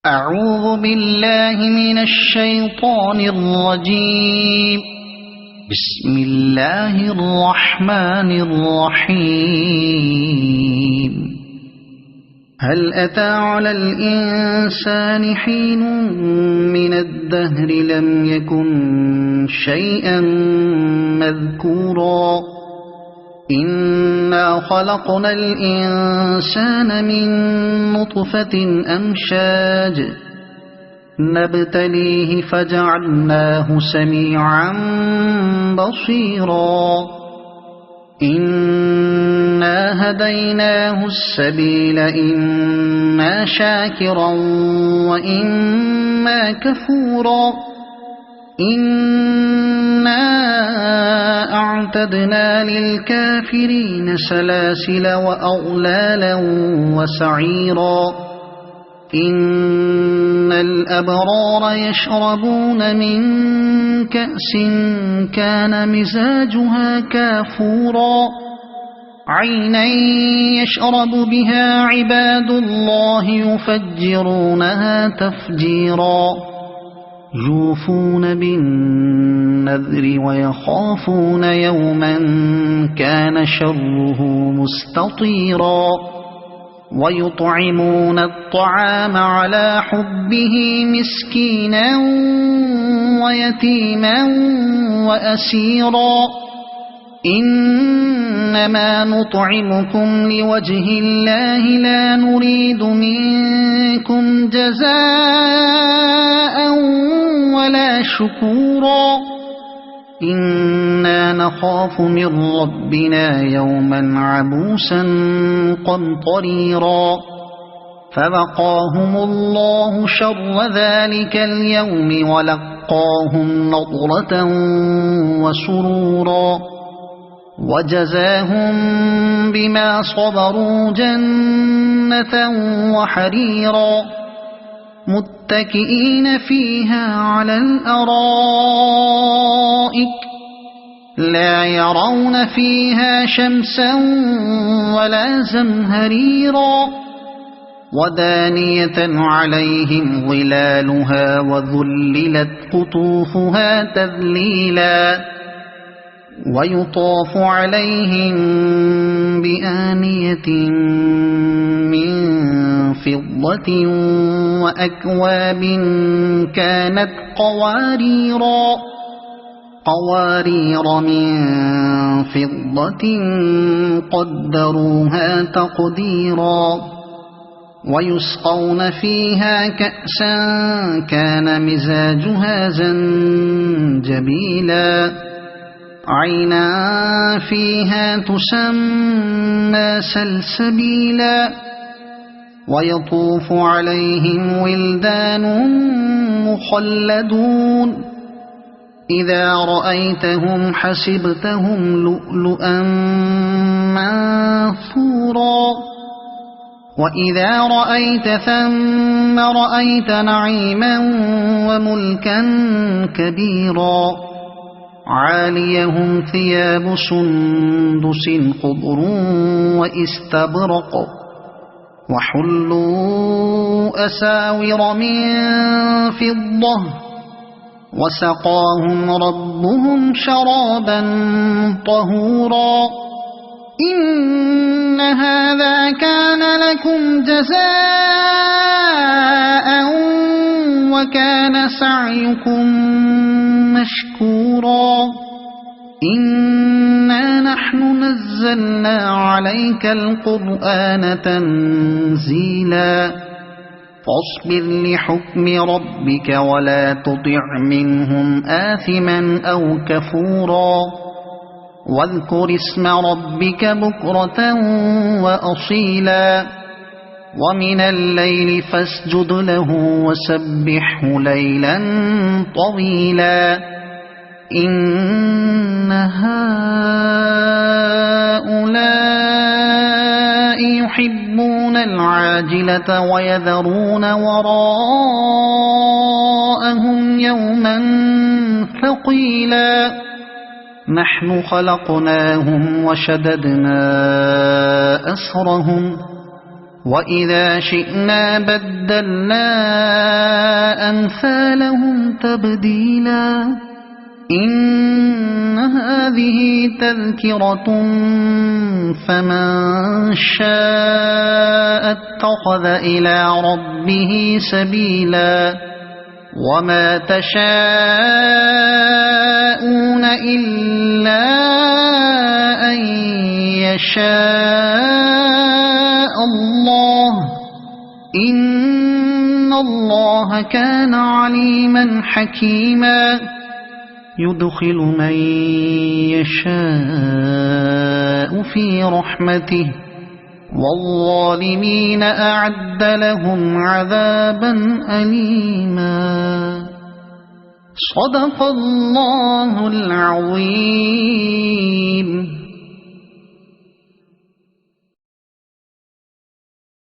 أعوذ بالله من الشيطان الرجيم بسم الله الرحمن الرحيم هل أتى على الإنسان حين من الدهر لم يكن شيئا مذكورا إنا خلقنا الإنسان من نطفة أمشاج نبتليه فجعلناه سميعا بصيرا إنا هديناه السبيل إما شاكرا وإما كفورا إنا أعتدنا للكافرين سلاسل وأغلالا وسعيرا إن الأبرار يشربون من كأس كان مزاجها كافورا عينا يشرب بها عباد الله يفجرونها تفجيرا يوفون بالنذر ويخافون يوما كان شره مستطيرا ويطعمون الطعام على حبه مسكينا ويتيما وأسيرا إنما نطعمكم لوجه الله لا نريد منكم جزاء ولا شكورا إنا نخاف من ربنا يوما عبوسا قمطريرا فوقاهم الله شر ذلك اليوم ولقاهم نضرة وسرورا وجزاهم بما صبروا جنة وحريرا متكئين فيها على الأرائك لا يرون فيها شمسا ولا زمهريرا ودانية عليهم ظلالها وذللت قطوفها تذليلا ويطاف عليهم بآنية من فضة وأكواب كانت قوارير من فضة قدروها تقديرا ويسقون فيها كأسا كان مزاجها زنجبيلا عينا فيها تسمى سلسبيلا ويطوف عليهم ولدان مخلدون إذا رأيتهم حسبتهم لؤلؤا منثورا وإذا رأيت ثم رأيت نعيما وملكا كبيرا عاليهم ثياب سندس خضر واستبرق وحلوا أساور من فضة وسقاهم ربهم شرابا طهورا إن هذا كان لكم جزاء وكان سعيكم مشكورا إنا نحن نزلنا عليك القرآن تنزيلا فاصبر لحكم ربك ولا تطع منهم آثما أو كفورا واذكر اسم ربك بكرة وأصيلا ومن الليل فاسجد له وسبحه ليلا طويلا إن هؤلاء يحبون العاجلة ويذرون وراءهم يوما ثقيلا نحن خلقناهم وشددنا أسرهم وإذا شئنا بدلنا أمثالهم تبديلا إن هذه تذكرة فمن شاء اتخذ إلى ربه سبيلا وما تشاءون إلا أن يشاء الله إن الله كان عليما حكيما يدخل من يشاء في رحمته والظالمين أعد لهم عذابا أليما صدق الله العظيم.